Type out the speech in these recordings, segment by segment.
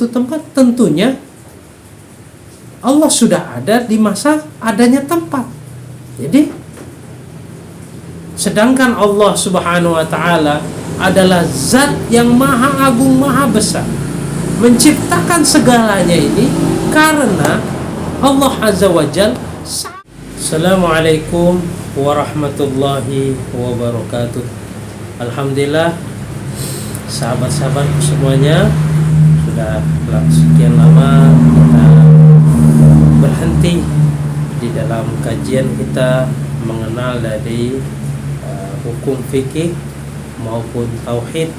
suatu tempat, tentunya Allah sudah ada di masa adanya tempat. Jadi sedangkan Allah Subhanahu wa taala adalah zat yang maha agung, maha besar, menciptakan segalanya ini karena Allah Azza wa Jalla. Assalamualaikum warahmatullahi wabarakatuh. Alhamdulillah, sahabat-sahabatku semuanya, sudah sekian lama kita berhenti di dalam kajian kita mengenal dari hukum fikih maupun tauhid,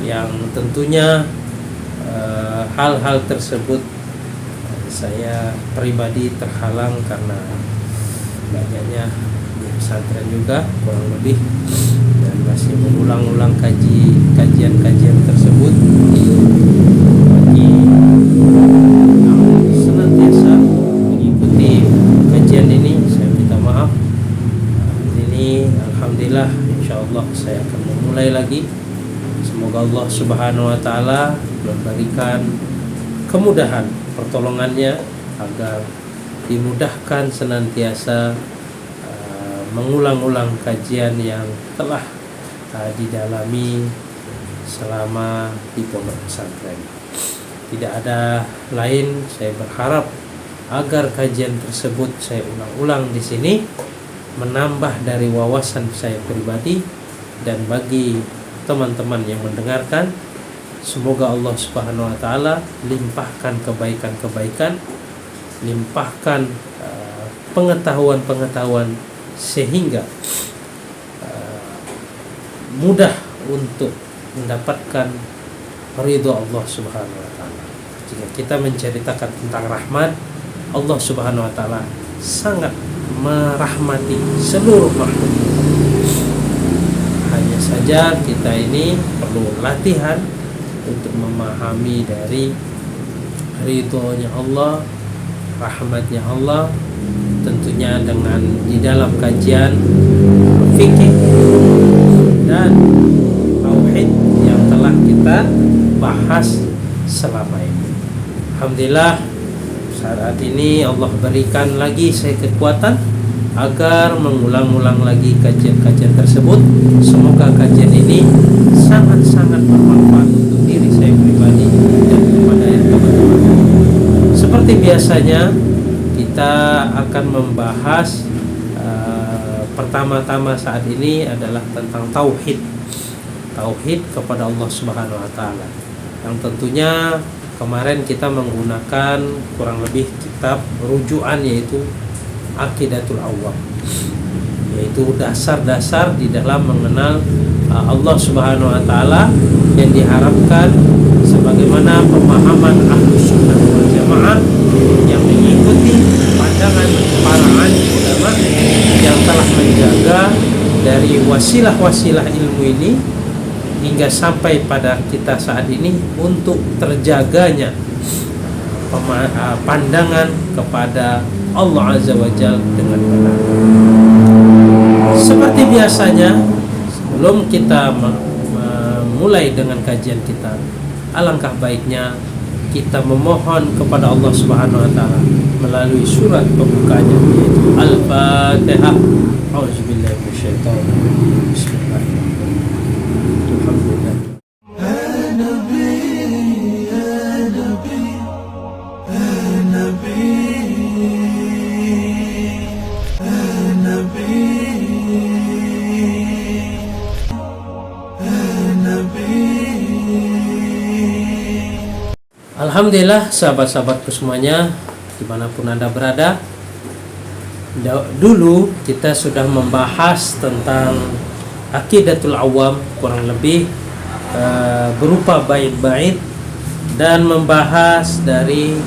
yang tentunya hal-hal tersebut saya pribadi terhalang karena banyaknya di pesantren juga kurang lebih, dan masih mengulang-ulang kajian-kajian tersebut. Bagi yang senantiasa mengikuti kajian ini, saya minta maaf. Ini alhamdulillah, insyaallah saya akan memulai lagi. Semoga Allah Subhanahu wa taala memberikan kemudahan pertolongannya agar dimudahkan senantiasa mengulang-ulang kajian yang telah didalami selama di pondok pesantren. Tidak ada lain, saya berharap agar kajian tersebut saya ulang-ulang di sini menambah dari wawasan saya pribadi, dan bagi teman-teman yang mendengarkan, semoga Allah Subhanahu wa taala limpahkan kebaikan-kebaikan, limpahkan pengetahuan-pengetahuan sehingga mudah untuk mendapatkan ridho Allah Subhanahu wa taala. Jika kita menceritakan tentang rahmat, Allah Subhanahu wa taala sangat merahmati seluruh makhluk. Hanya saja kita ini perlu latihan untuk memahami dari ridhonya Allah, rahmatnya Allah, tentunya dengan di dalam kajian fikih dan tauhid yang telah kita bahas selama ini. Alhamdulillah, saat ini Allah berikan lagi saya kekuatan agar mengulang-ulang lagi kajian-kajian tersebut. Semoga kajian ini sangat-sangat bermanfaat untuk diri saya pribadi dan kepada teman-teman. Seperti biasanya, kita akan membahas pertama-tama saat ini adalah tentang tauhid kepada Allah Subhanahu wa taala, yang tentunya kemarin kita menggunakan kurang lebih kitab rujukan, yaitu Aqidatul Awwam, yaitu dasar-dasar di dalam mengenal Allah Subhanahu wa taala yang diharapkan sebagaimana pemahaman Ahlus Sunnah wal Jamaah yang mengikuti pandangan para alim ulama yang telah menjaga dari wasilah-wasilah ilmu ini hingga sampai pada kita saat ini untuk terjaganya pandangan kepada Allah Azza wa Jalla dengan benar. Seperti biasanya, sebelum kita memulai dengan kajian kita, alangkah baiknya kita memohon kepada Allah Subhanahu wa taala melalui surat pembukanya, yaitu Al-Fatihah. A'udzubillahi minasyaitonir rajim. Bismillahirrahmanirrahim. Alhamdulillah. Alhamdulillah, sahabat-sahabatku semuanya, dimanapun Anda berada. Dulu kita sudah membahas tentang Aqidatul Awwam kurang lebih berupa bait-bait, dan membahas dari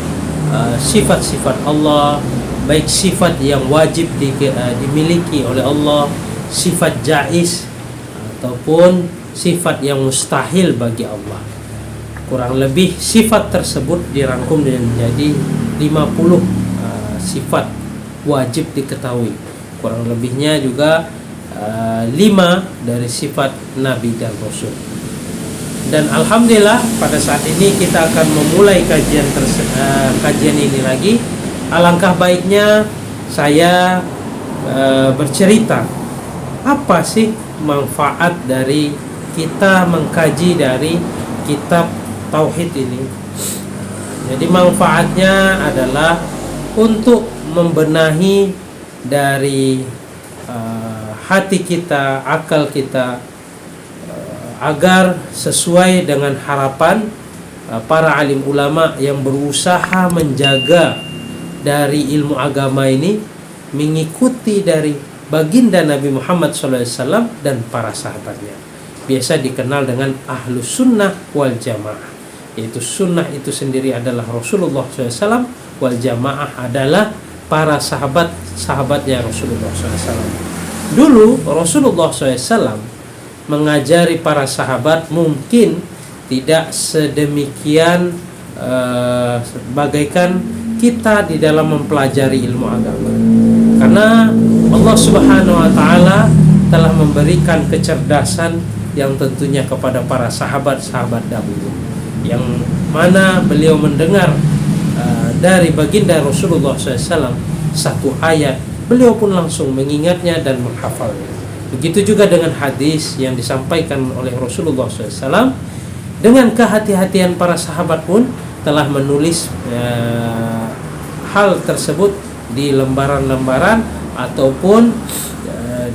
sifat-sifat Allah, baik sifat yang wajib dimiliki oleh Allah, sifat jaiz ataupun sifat yang mustahil bagi Allah. Kurang lebih sifat tersebut dirangkum menjadi 50 sifat wajib diketahui. Kurang lebihnya juga 5 dari sifat Nabi dan Rasul. Dan alhamdulillah pada saat ini kita akan memulai kajian ini lagi. Alangkah baiknya saya bercerita apa sih manfaat dari kita mengkaji dari kitab tauhid ini. Jadi manfaatnya adalah untuk membenahi dari hati kita, akal kita, agar sesuai dengan harapan para alim ulama yang berusaha menjaga dari ilmu agama ini, mengikuti dari baginda Nabi Muhammad SAW dan para sahabatnya. Biasa dikenal dengan ahlus sunnah wal jamaah, yaitu sunnah itu sendiri adalah Rasulullah SAW, wal jamaah adalah para sahabatnya Rasulullah SAW. Dulu Rasulullah SAW mengajari para sahabat mungkin tidak sedemikian bagaikan kita di dalam mempelajari ilmu agama, karena Allah Subhanahu wa Ta'ala telah memberikan kecerdasan yang tentunya kepada para sahabat-sahabat dahulu, yang mana beliau mendengar dari baginda Rasulullah SAW satu ayat, beliau pun langsung mengingatnya dan menghafalnya. Begitu juga dengan hadis yang disampaikan oleh Rasulullah SAW. Dengan kehati-hatian para sahabat pun telah menulis hal tersebut di lembaran-lembaran ataupun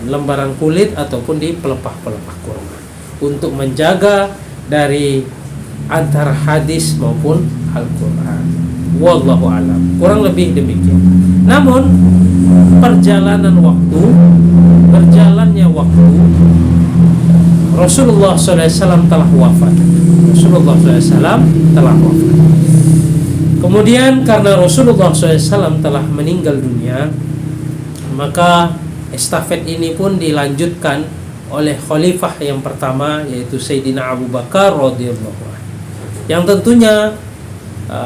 lembaran kulit ataupun di pelepah-pelepah kurma, untuk menjaga dari antara hadis maupun Al-Quran. Wallahu alam. Kurang lebih demikian. Namun berjalannya waktu, Rasulullah SAW telah wafat. Kemudian karena Rasulullah SAW telah meninggal dunia, maka estafet ini pun dilanjutkan oleh khalifah yang pertama, yaitu Sayyidina Abu Bakar radhiyallahu anhu. Yang tentunya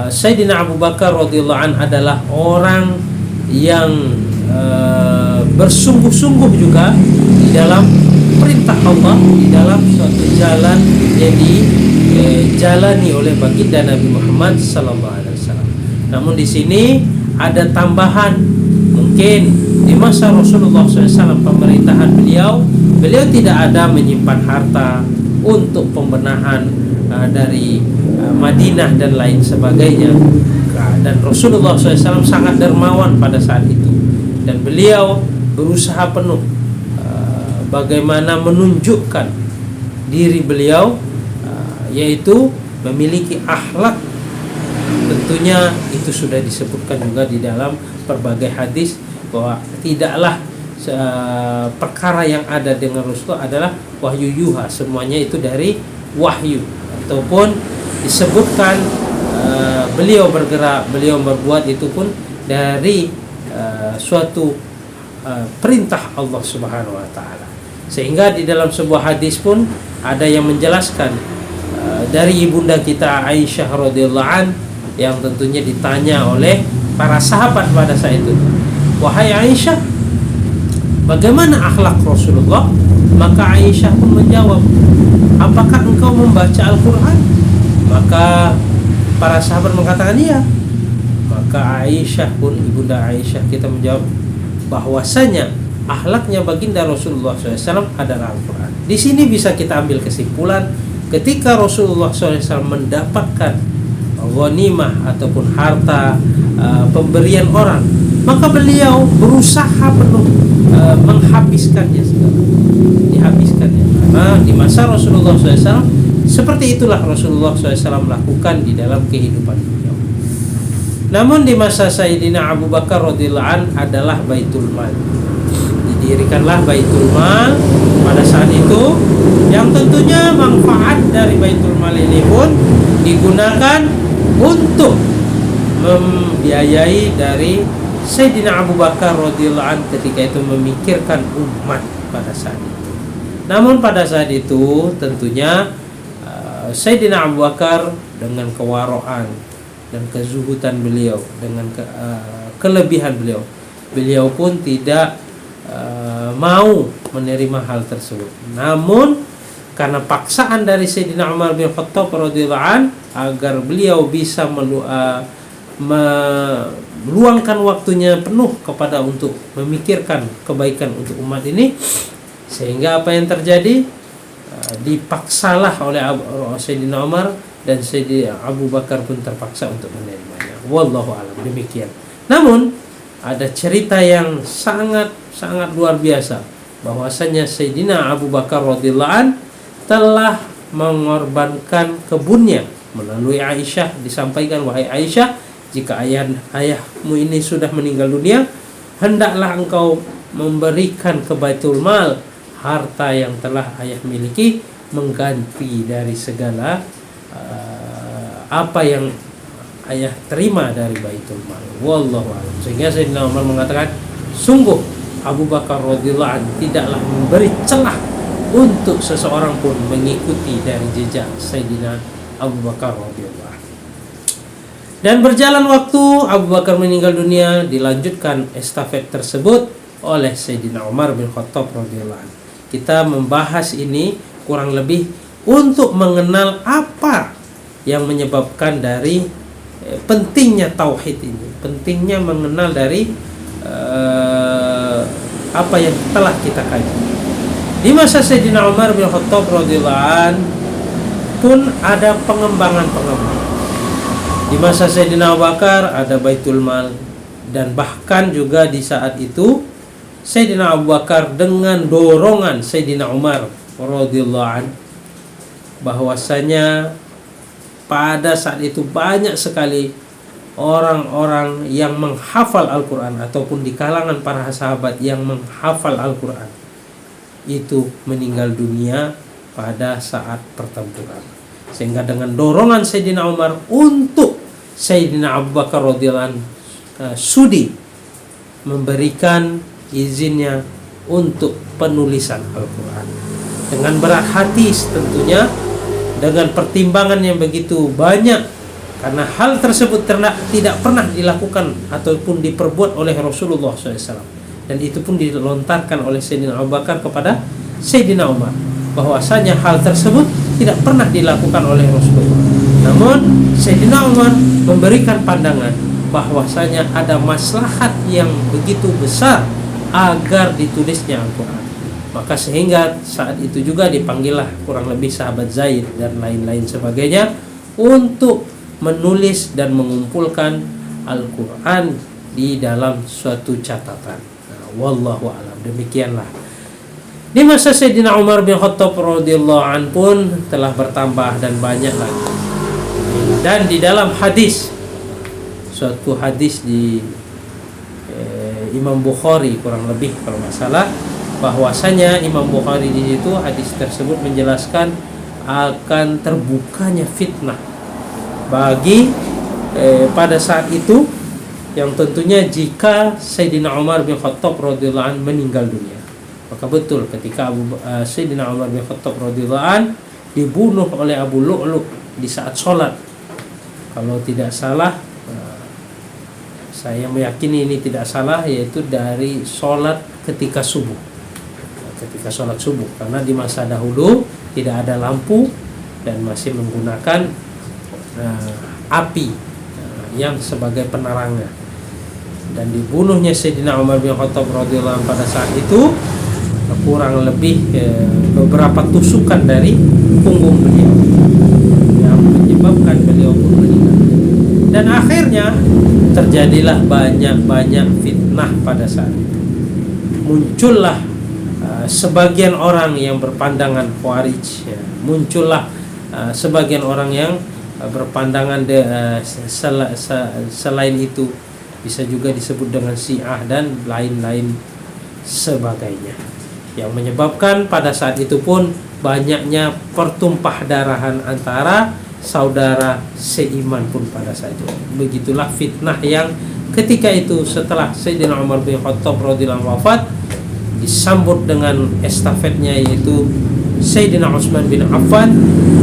Sayyidina Abu Bakar radhiyallahu anhu adalah orang yang bersungguh-sungguh juga di dalam perintah Allah, di dalam suatu jalan yang dijalani oleh baginda Nabi Muhammad sallallahu alaihi wasallam. Namun di sini ada tambahan, mungkin di masa Rasulullah SAW pemerintahan beliau tidak ada menyimpan harta untuk pembenahan dari Madinah dan lain sebagainya. Dan Rasulullah SAW sangat dermawan pada saat itu, dan beliau berusaha penuh bagaimana menunjukkan diri beliau, yaitu memiliki akhlak. Tentunya itu sudah disebutkan juga di dalam berbagai hadis bahwa tidaklah perkara yang ada dengan Rasulullah adalah wahyu yuha, semuanya itu dari wahyu, ataupun disebutkan beliau bergerak, beliau berbuat itu pun dari suatu perintah Allah Subhanahu wa Ta'ala. Sehingga di dalam sebuah hadis pun ada yang menjelaskan dari ibunda kita Aisyah radhiyallahu an, yang tentunya ditanya oleh para sahabat pada saat itu, "Wahai Aisyah, bagaimana akhlak Rasulullah?" Maka Aisyah pun menjawab, "Apakah engkau membaca Al-Quran?" Maka para sahabat mengatakan iya. Maka Aisyah pun, ibunda Aisyah kita menjawab bahwasanya akhlaknya baginda Rasulullah SAW adalah Al-Quran. Di sini bisa kita ambil kesimpulan, ketika Rasulullah SAW mendapatkan ghanimah ataupun harta pemberian orang, maka beliau berusaha penuh menghabiskannya segala, dihabiskannya. Karena di masa Rasulullah SAW seperti itulah Rasulullah SAW lakukan di dalam kehidupan beliau. Namun di masa Sayyidina Abu Bakar radhiyallahu an adalah Baitul Mal. Didirikanlah Baitul Mal pada saat itu, yang tentunya manfaat dari Baitul Mal ini pun digunakan untuk membiayai dari Sayyidina Abu Bakar radhiyallahu an ketika itu memikirkan umat pada saat itu. Namun pada saat itu tentunya Sayyidina Abu Bakar dengan kewaraan dan kezuhudan beliau, dengan kelebihan beliau pun tidak mau menerima hal tersebut. Namun karena paksaan dari Sayyidina Umar bin Khattab radhiyallahu an agar beliau bisa meluangkan waktunya penuh kepada untuk memikirkan kebaikan untuk umat ini, sehingga apa yang terjadi, dipaksalah oleh Sayyidina Umar, dan Sayyidina Abu Bakar pun terpaksa untuk menerimanya. Wallahu a'lam, demikian. Namun ada cerita yang sangat luar biasa, bahwasanya Sayyidina Abu Bakar radhiyallahu an telah mengorbankan kebunnya melalui Aisyah. Disampaikan, wahai Aisyah, jika ayahmu ini sudah meninggal dunia, hendaklah engkau memberikan ke Baitul Mal harta yang telah ayah miliki, mengganti dari segala apa yang ayah terima dari Baitul Mal. Wallahu a'lam. Sehingga Sayyidina Umar mengatakan, sungguh Abu Bakar radhiyallahu anhu tidaklah memberi celah untuk seseorang pun mengikuti dari jejak Sayyidina Abu Bakar radhiyallahu anhu. Dan berjalan waktu, Abu Bakar meninggal dunia, dilanjutkan estafet tersebut oleh Sayyidina Umar bin Khattab radhiyallahu anhu. Kita membahas ini kurang lebih untuk mengenal apa yang menyebabkan dari pentingnya tauhid ini, pentingnya mengenal dari apa yang telah kita kaji. Di masa Sayyidina Umar bin Khattab radhiyallahu anhu pun ada pengembangan. Di masa Sayyidina Abu Bakar ada Baitul Mal, dan bahkan juga di saat itu Sayyidina Abu Bakar dengan dorongan Sayyidina Umar radhiyallahu anhu, bahwasanya pada saat itu banyak sekali orang-orang yang menghafal Al-Quran, ataupun di kalangan para sahabat yang menghafal Al-Quran itu meninggal dunia pada saat pertempuran. Sehingga dengan dorongan Sayyidina Umar untuk Sayyidina Abu Bakar radhiyallahu anhu sudi memberikan izinnya untuk penulisan Al-Quran, dengan berat hati tentunya, dengan pertimbangan yang begitu banyak, karena hal tersebut tidak pernah dilakukan ataupun diperbuat oleh Rasulullah SAW, dan itu pun dilontarkan oleh Sayyidina Abu Bakar kepada Sayyidina Umar, bahwasanya hal tersebut tidak pernah dilakukan oleh Rasulullah. Namun Sayyidina Umar memberikan pandangan bahwasanya ada maslahat yang begitu besar agar ditulisnya Al-Quran. Maka sehingga saat itu juga dipanggillah kurang lebih sahabat Zaid dan lain-lain sebagainya untuk menulis dan mengumpulkan Al-Quran di dalam suatu catatan. Wallahu a'lam, demikianlah. Di masa Sayyidina Umar bin Khattab radhiyallahu anhu pun telah bertambah dan banyak lagi. Dan di dalam hadis, suatu hadis di Imam Bukhari kurang lebih kalau nggak salah, bahwasanya Imam Bukhari di situ hadis tersebut menjelaskan akan terbukanya fitnah bagi pada saat itu, yang tentunya jika Sayyidina Umar bin Khattab radhiyallahu anhu meninggal dunia. Maka betul ketika Sayyidina Umar bin Khattab radhiyallahu anhu dibunuh oleh Abu Lu'lu' di saat sholat. Kalau tidak salah, saya meyakini ini tidak salah, yaitu dari sholat ketika subuh. Ketika sholat subuh, karena di masa dahulu tidak ada lampu dan masih menggunakan api yang sebagai penerangan. Dan dibunuhnya Sayyidina Umar bin Khattab radhiyallahu anhu pada saat itu kurang lebih beberapa tusukan dari punggung beliau yang menyebabkan beliau pun meninggal. Dan akhirnya terjadilah banyak fitnah pada saat itu. Muncullah sebagian orang yang berpandangan Khawarij, muncullah sebagian orang yang berpandangan selain itu, bisa juga disebut dengan Syiah dan lain-lain sebagainya, yang menyebabkan pada saat itu pun banyaknya pertumpah darahan antara saudara seiman pun pada saat itu. Begitulah fitnah yang ketika itu setelah Sayyidina Umar bin Khattab radhiyallahu anhu wafat, disambut dengan estafetnya yaitu Sayyidina Utsman bin Affan,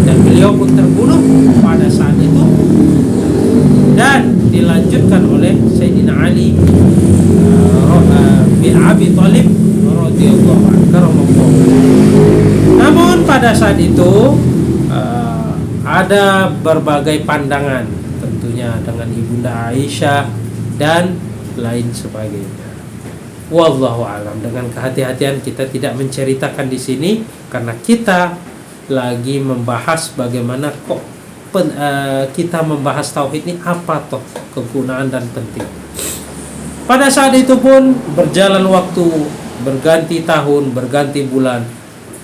dan beliau pun terbunuh pada saat itu, dan dilanjutkan oleh Sayyidina Ali bin Abi Thalib radhiyallahu anhu. Namun pada saat itu ada berbagai pandangan, tentunya dengan Ibunda Aisyah dan lain sebagainya. Wallahu alam. Dengan kehati-hatian kita tidak menceritakan di sini karena kita lagi membahas bagaimana kok kita membahas tauhid ini apa toh kegunaan dan penting. Pada saat itu pun berjalan waktu, berganti tahun, berganti bulan,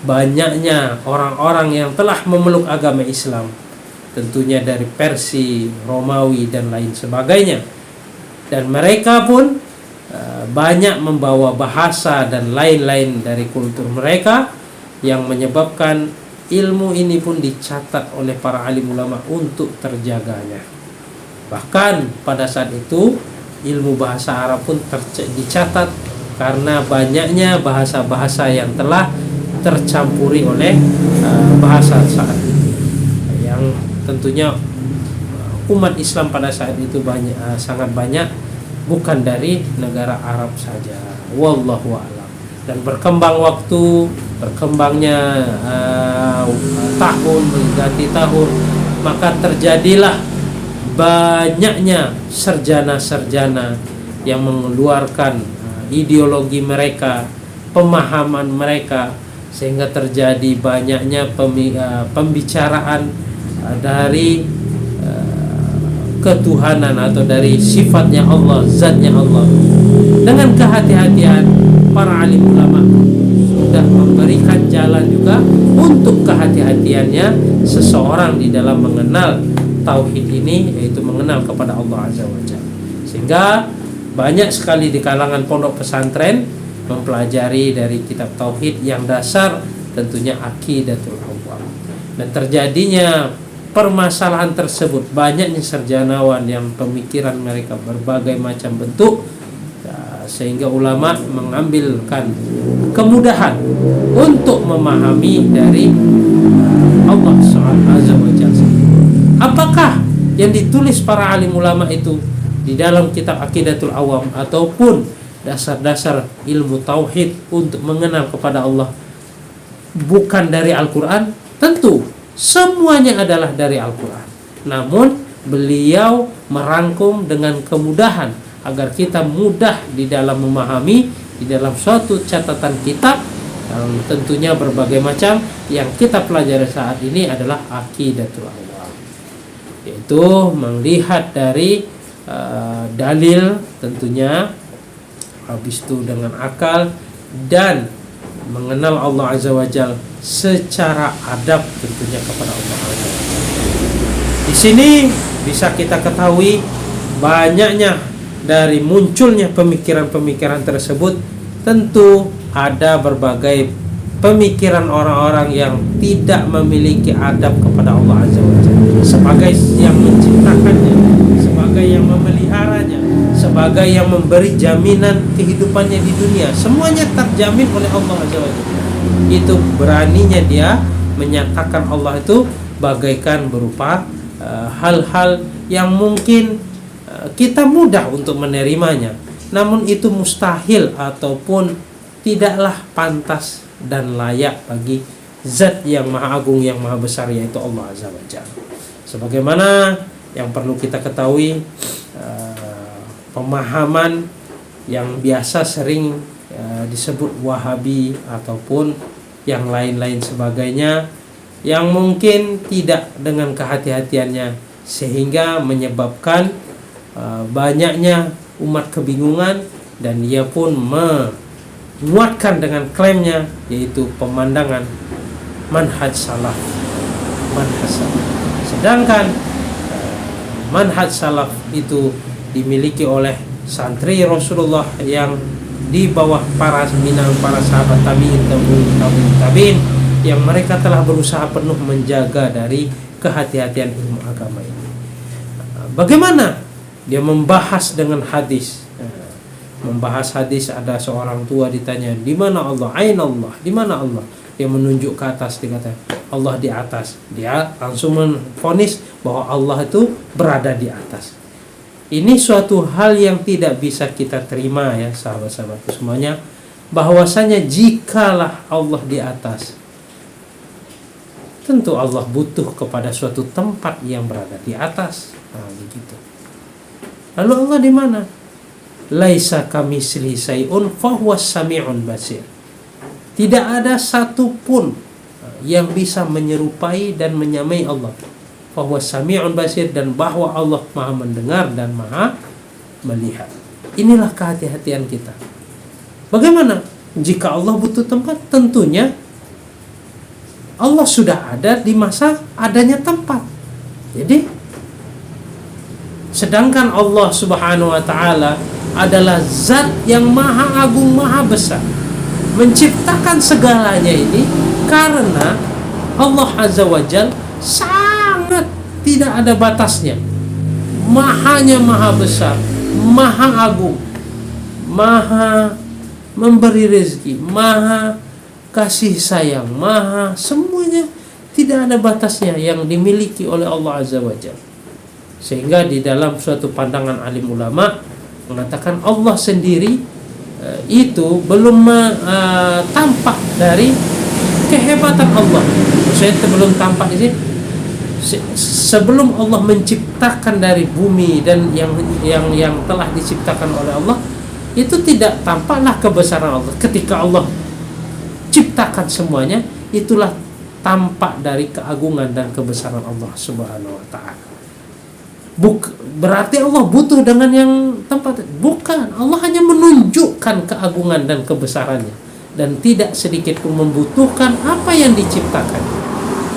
banyaknya orang-orang yang telah memeluk agama Islam, tentunya dari Persia, Romawi dan lain sebagainya. Dan mereka pun banyak membawa bahasa dan lain-lain dari kultur mereka yang menyebabkan ilmu ini pun dicatat oleh para alim ulama untuk terjaganya. Bahkan pada saat itu ilmu bahasa Arab pun dicatat karena banyaknya bahasa-bahasa yang telah tercampuri oleh bahasa saat ini, yang tentunya umat Islam pada saat itu sangat banyak, bukan dari negara Arab saja. Wallahu a'lam. Dan berkembang waktu, berkembangnya tahun mengganti tahun, maka terjadilah banyaknya sarjana-sarjana yang mengeluarkan ideologi mereka, pemahaman mereka, sehingga terjadi banyaknya pembicaraan dari ketuhanan atau dari sifatnya Allah, zatnya Allah. Dengan kehati-hatian para alim ulama sudah memberikan jalan juga untuk kehati-hatiannya seseorang di dalam mengenal tauhid ini, yaitu mengenal kepada Allah Azza wa Jalla. Sehingga banyak sekali di kalangan pondok pesantren mempelajari dari kitab tauhid yang dasar tentunya Aqidatul Awwam. Dan terjadinya permasalahan tersebut, banyaknya sarjanawan yang pemikiran mereka berbagai macam bentuk, sehingga ulama mengambilkan kemudahan untuk memahami dari Allah Azza wa Jalla. Apakah yang ditulis para alim ulama itu di dalam kitab Aqidatul Awam ataupun dasar-dasar ilmu tauhid untuk mengenal kepada Allah bukan dari Al-Quran? Tentu semuanya adalah dari Al-Quran. Namun beliau merangkum dengan kemudahan agar kita mudah di dalam memahami di dalam suatu catatan kitab yang tentunya berbagai macam. Yang kita pelajari saat ini adalah Aqidatul Awam, yaitu melihat dari dalil tentunya, habis itu dengan akal dan mengenal Allah Azza wa Jalla secara adab tentunya kepada Allah Azza wa Jalla. Di sini bisa kita ketahui banyaknya dari munculnya pemikiran-pemikiran tersebut, tentu ada berbagai pemikiran orang-orang yang tidak memiliki adab kepada Allah Azza wa Jalla sebagai yang menciptakannya, sebagai yang memeliharanya, sebagai yang memberi jaminan kehidupannya di dunia. Semuanya terjamin oleh Allah Azza wa Jalla. Itu beraninya dia menyatakan Allah itu bagaikan berupa hal-hal yang mungkin kita mudah untuk menerimanya, namun itu mustahil ataupun tidaklah pantas dan layak bagi zat yang maha agung, yang maha besar, yaitu Allah Azza wa Jalla. Sebagaimana yang perlu kita ketahui, pemahaman yang biasa sering disebut Wahabi ataupun yang lain-lain sebagainya, yang mungkin tidak dengan kehati-hatiannya sehingga menyebabkan banyaknya umat kebingungan, dan dia pun menguatkan dengan klaimnya, yaitu pemandangan manhaj salaf. Sedangkan manhaj salaf itu dimiliki oleh santri Rasulullah yang di bawah para sahabat tabi'in, yang mereka telah berusaha penuh menjaga dari kehati-hatian ilmu agama ini. Bagaimana dia membahas dengan hadis? Membahas hadis, ada seorang tua ditanya, di mana Allah? Aina Allah? Di mana Allah? Dia menunjuk ke atas, dikatakan Allah di atas. Dia langsung menvonis bahwa Allah itu berada di atas. Ini suatu hal yang tidak bisa kita terima ya sahabat-sahabatku semuanya, bahwasanya jikalah Allah di atas, tentu Allah butuh kepada suatu tempat yang berada di atas. Nah, begitu. Lalu Allah di mana? Laisa kamitslihi syai'un fahuwas sami'un basir. Tidak ada satupun yang bisa menyerupai dan menyamai Allah. Fahuwas sami'un basir, dan bahwa Allah Maha mendengar dan Maha melihat. Inilah kehati-hatian kita. Bagaimana jika Allah butuh tempat? Tentunya Allah sudah ada di masa adanya tempat. Jadi sedangkan Allah Subhanahu wa taala adalah zat yang maha agung, maha besar, menciptakan segalanya ini karena Allah Azza wa Jal sangat tidak ada batasnya. Mahanya maha besar, maha agung, maha memberi rezeki, maha kasih sayang, maha semuanya, tidak ada batasnya yang dimiliki oleh Allah Azza wa Jalla. Sehingga di dalam suatu pandangan alim ulama mengatakan Allah sendiri itu belum tampak dari kehebatan Allah. Saya belum tampak di sini. Sebelum Allah menciptakan dari bumi dan yang telah diciptakan oleh Allah, itu tidak tampaklah kebesaran Allah. Ketika Allah ciptakan semuanya, itulah tampak dari keagungan dan kebesaran Allah Subhanahu wa taala. Berarti Allah butuh dengan yang tempat? Bukan. Allah hanya menunjukkan keagungan dan kebesarannya, dan tidak sedikit pun membutuhkan apa yang diciptakan.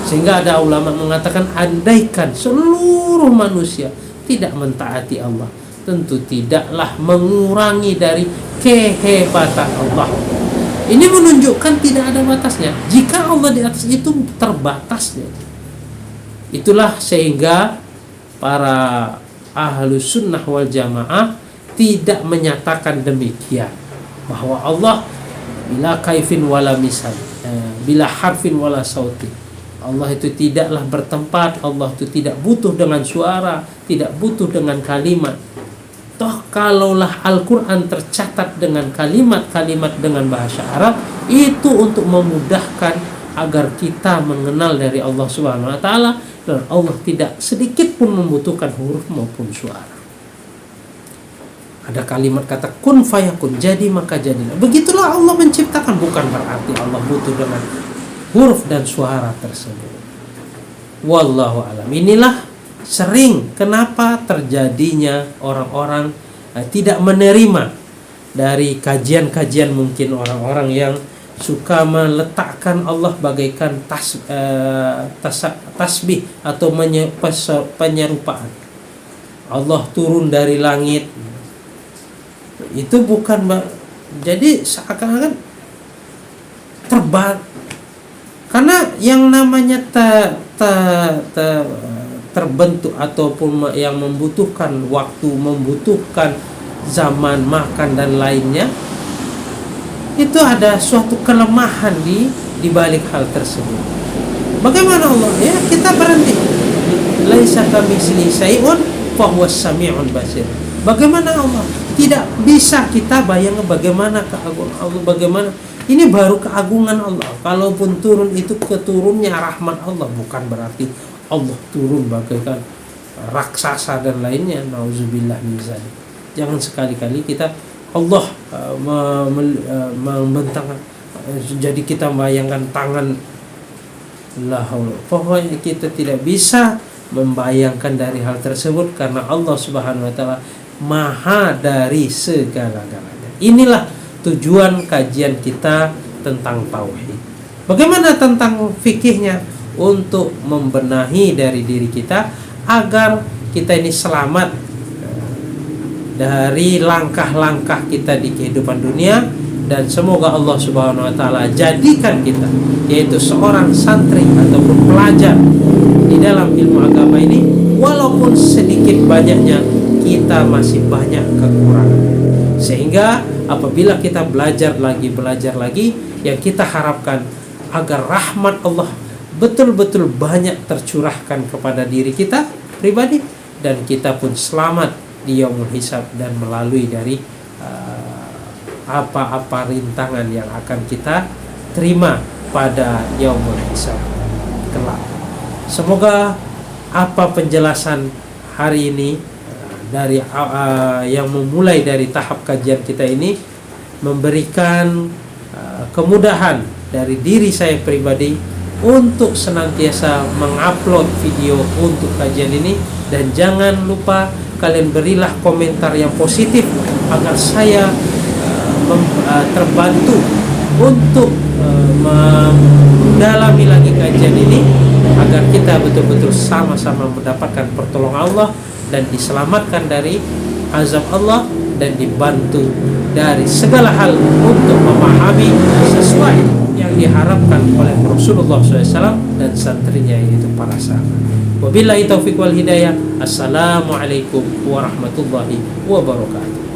Sehingga ada ulama mengatakan, andaikan seluruh manusia tidak mentaati Allah, tentu tidaklah mengurangi dari kehebatan Allah. Ini menunjukkan tidak ada batasnya. Jika Allah di atas itu terbatasnya. Itulah sehingga para ahlu sunnah wal jamaah tidak menyatakan demikian, bahwa Allah bila kaifin wala misal, bila harfin wala sautin, Allah itu tidaklah bertempat, Allah itu tidak butuh dengan suara, tidak butuh dengan kalimat. Toh kalaulah Al-Quran tercatat dengan kalimat-kalimat dengan bahasa Arab, itu untuk memudahkan agar kita mengenal dari Allah Subhanahu wa taala, dan Allah tidak sedikit pun membutuhkan huruf maupun suara. Ada kalimat kata kun fayakun, jadi maka jadilah. Begitulah Allah menciptakan, bukan berarti Allah butuh dengan huruf dan suara tersebut. Wallahu alam. Inilah sering kenapa terjadinya orang-orang tidak menerima dari kajian-kajian, mungkin orang-orang yang suka meletakkan Allah bagaikan tasbih atau penyerupaan. Allah turun dari langit. Itu bukan, jadi seakan-akan karena yang namanya terbentuk ataupun yang membutuhkan waktu, membutuhkan zaman, makan dan lainnya, itu ada suatu kelemahan di balik hal tersebut. Bagaimana Allah? Ya, kita berhenti. Laisa kamitslihi syai'un fahuwas sami'un basir. Bagaimana Allah? Tidak bisa kita bayangkan bagaimana keagungan Allah, bagaimana ini baru keagungan Allah. Kalaupun turun itu keturunnya rahmat Allah, bukan berarti Allah turun bagaikan raksasa dan lainnya. Nauzubillah min dzalik. Jangan sekali-kali kita Allah membentangkan, jadi kita membayangkan tangan, la haula. Pokoknya kita tidak bisa membayangkan dari hal tersebut, karena Allah Subhanahu wa taala maha dari segala-galanya. Inilah tujuan kajian kita tentang tauhid. Bagaimana tentang fikihnya? Untuk membenahi dari diri kita agar kita ini selamat dari langkah-langkah kita di kehidupan dunia, dan semoga Allah Subhanahu wa taala jadikan kita, yaitu seorang santri ataupun pelajar di dalam ilmu agama ini, walaupun sedikit banyaknya kita masih banyak kekurangan. Sehingga apabila kita belajar lagi, yang kita harapkan agar rahmat Allah betul-betul banyak tercurahkan kepada diri kita pribadi, dan kita pun selamat di yaumul hisab dan melalui dari apa-apa rintangan yang akan kita terima pada yaumul hisab. kelak. Semoga apa penjelasan hari ini dari yang memulai dari tahap kajian kita ini memberikan kemudahan dari diri saya pribadi untuk senantiasa mengupload video untuk kajian ini. Dan jangan lupa kalian berilah komentar yang positif agar saya terbantu untuk mendalami lagi kajian ini, agar kita betul-betul sama-sama mendapatkan pertolongan Allah dan diselamatkan dari azab Allah dan dibantu dari segala hal untuk memahami sesuai yang diharapkan oleh Rasulullah SAW dan santrinya, yaitu para sahabat. Wabillahi taufiq wal hidayah. Assalamualaikum warahmatullahi wabarakatuh.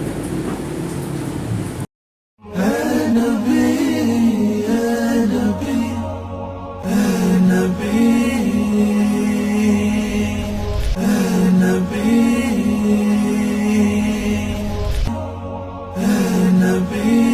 Nabi